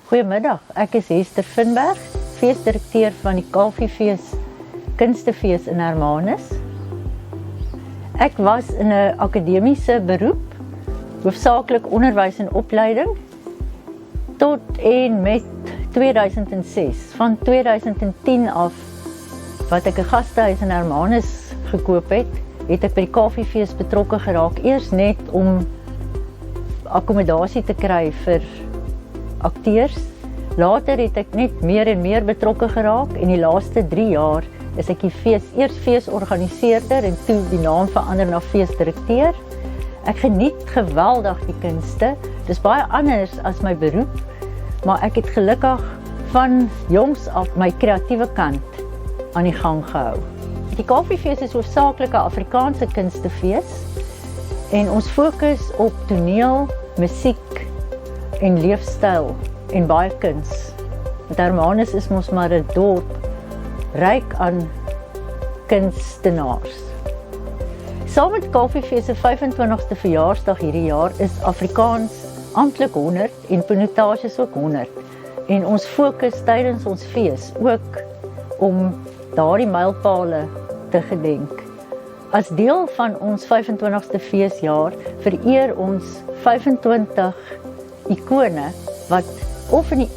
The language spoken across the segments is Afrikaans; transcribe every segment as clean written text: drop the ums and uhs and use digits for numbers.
Goeiemiddag, ek is Hester Finberg, feesdirekteur van die Kalfiefees Kunstefees in Hermanus. Ek was in 'n akademiese beroep, hoofsaaklik onderwys en opleiding, tot en met 2006. Van 2010 af, wat ek 'n gastehuis in Hermanus gekoop het ek by die Kalfiefees betrokke geraak, eers net om akkommodasie te kry vir akteurs. Later het ek net meer en meer betrokke geraak en die laaste 3 jaar is ek die eers feesorganiseerder en toe die naam verander na feesdirekteur. Ek geniet geweldig die kunste, dis baie anders as my beroep, maar ek het gelukkig van jongs af my kreatiewe kant aan die gang gehou. Die Kalfiefees is hoofsaaklik 'n Afrikaanse kunstefees en ons fokus op toneel, musiek en leefstyl en baie kuns. Want Hermanus is mos maar 'n dorp ryk aan kunstenaars. Saam met Kalfiefees se 25ste verjaarsdag hierdie jaar is Afrikaans amptelik 100 en Pinotages ook 100. En ons fokus tydens ons fees ook om daardie mylpale te gedenk. As deel van ons 25ste feesjaar vereer ons 25 ikone wat of in die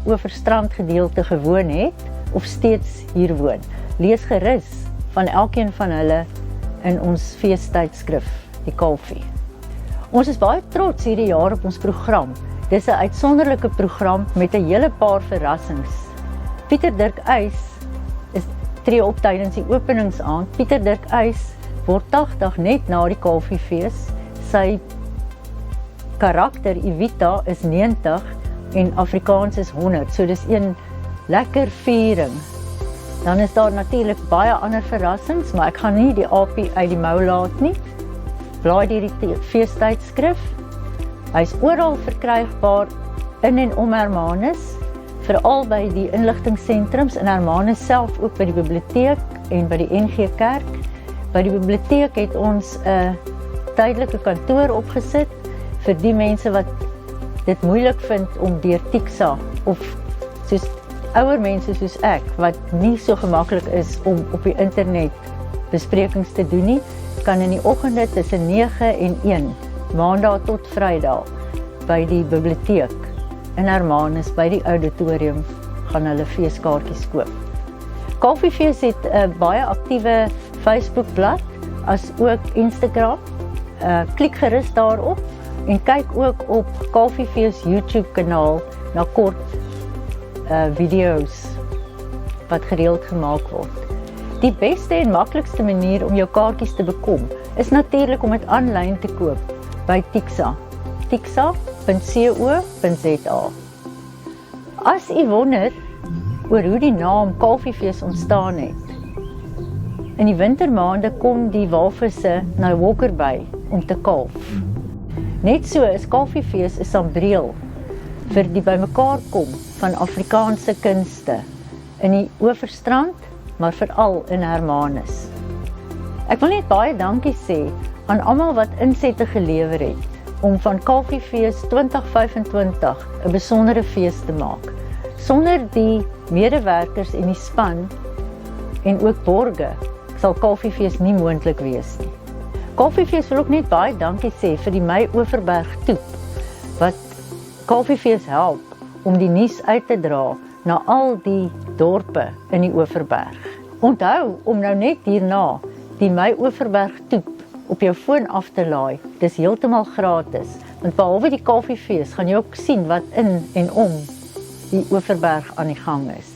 Oeverstrand gedeelte gewoon het of steeds hier woon. Lees gerus van elkeen van hulle in ons feestydskrif, die Kalfie. Ons is baie trots hierdie jaar op ons program. Dis 'n uitsonderlike program met 'n hele paar verrassings. Pieter Dirk Uys tree op tydens die openingsaand. Pieter Dirk Uys word 80 net na die Kalfiefees. Sy karakter Evita is 90 en Afrikaans is 100. So dis een lekker viering. Dan is daar natuurlik baie ander verrassings, maar ek gaan nie die aapie uit die mou laat nie. Blaai deur die feestydskrif. Hy's oral verkrygbaar in en om Hermanus, veral by die inligtingsentrums in Hermanus self, ook by die biblioteek en by die NG Kerk. By die biblioteek het ons 'n tydelike kantoor opgesit vir die mense wat dit moeilik vind om deur Tixa of soos ouer mense soos ek, wat nie so gemaklik is om op die internet besprekings te doen nie, kan in die oggende tussen 9 en 1, maandag tot Vrydag, by die biblioteek in Hermanus, by die auditorium, gaan hulle feeskaartjies koop. Kalfiefees het 'n baie aktiewe Facebookblad, as ook Instagram. Klik gerus daarop en kyk ook op Kalfiefees YouTube kanaal na kort video's wat gereeld gemaak word. Die beste en maklikste manier om jou kaartjies te bekom is natuurlik om dit aanlyn te koop by Tixa. tixa.co.za. As u wonder oor hoe die naam Kalfiefees ontstaan het, in die wintermaande kom die walvisse na Walker Bay om te kalf. Net so is Kalfiefees 'n sambreel vir die bymekaar kom van Afrikaanse kunste in die Oeverstrand, maar veral in Hermanus. Ek wil net baie dankie sê aan almal wat insette gelewer het om van Kalfiefees 2025 'n besondere fees te maak. Sonder die medewerkers en die span en ook borge sal Kalfiefees nie moontlik wees nie. Kalfiefees wil ook net baie dankie sê vir die My Oeverberg toep wat Kalfiefees help om die nuus uit te dra na al die dorpe in die Oeverberg. Onthou om nou net hierna die My Oeverberg toep op jou foon af te laai. Dis heeltemal gratis, want behalwe die Kalfiefees gaan jy ook sien wat in en om die Oeverberg aan die gang is.